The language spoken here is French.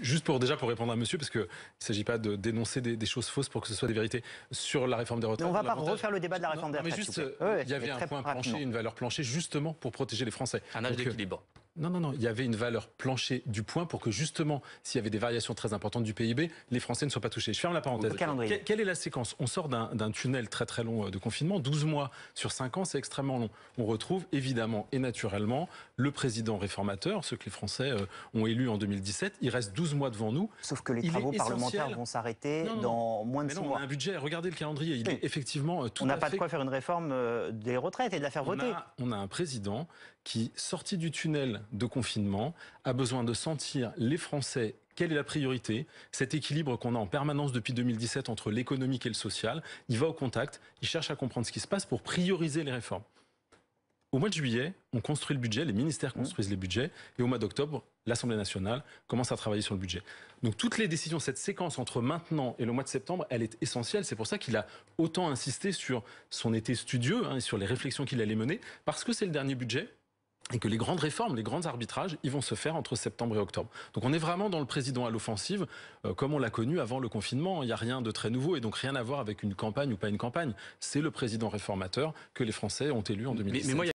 Juste pour répondre à monsieur, parce qu'il ne s'agit pas de dénoncer des choses fausses pour que ce soit des vérités sur la réforme des retraites. Mais on ne va pas refaire le débat de la réforme des mais retraites. juste, il y avait un point plancher, une valeur plancher, justement pour protéger les Français. Un âge d'équilibre. Non, il y avait une valeur plancher du point pour que justement, s'il y avait des variations très importantes du PIB, les Français ne soient pas touchés. Je ferme la parenthèse. Quelle est la séquence? On sort d'un tunnel très très long de confinement, 12 mois sur 5 ans, c'est extrêmement long. On retrouve évidemment et naturellement le président réformateur, ceux que les Français ont élus en 2017. Il reste 12 mois devant nous. Sauf que les travaux parlementaires vont s'arrêter dans moins de 6 mois. On a un budget, regardez le calendrier, il est effectivement tout on n'a pas de quoi faire une réforme des retraites et de la faire voter. On a un président qui, sorti du tunnel de confinement, a besoin de sentir les Français. Quelle est la priorité? Cet équilibre qu'on a en permanence depuis 2017 entre l'économique et le social. Il va au contact, il cherche à comprendre ce qui se passe pour prioriser les réformes. Au mois de juillet, on construit le budget, les ministères construisent les budgets, et au mois d'octobre, l'Assemblée nationale commence à travailler sur le budget. Donc toutes les décisions, cette séquence entre maintenant et le mois de septembre, elle est essentielle. C'est pour ça qu'il a autant insisté sur son été studieux, et sur les réflexions qu'il allait mener, parce que c'est le dernier budget, et que les grandes réformes, les grands arbitrages, ils vont se faire entre septembre et octobre. Donc on est vraiment dans le président à l'offensive, comme on l'a connu avant le confinement. Il n'y a rien de très nouveau et donc rien à voir avec une campagne ou pas une campagne. C'est le président réformateur que les Français ont élu en 2017.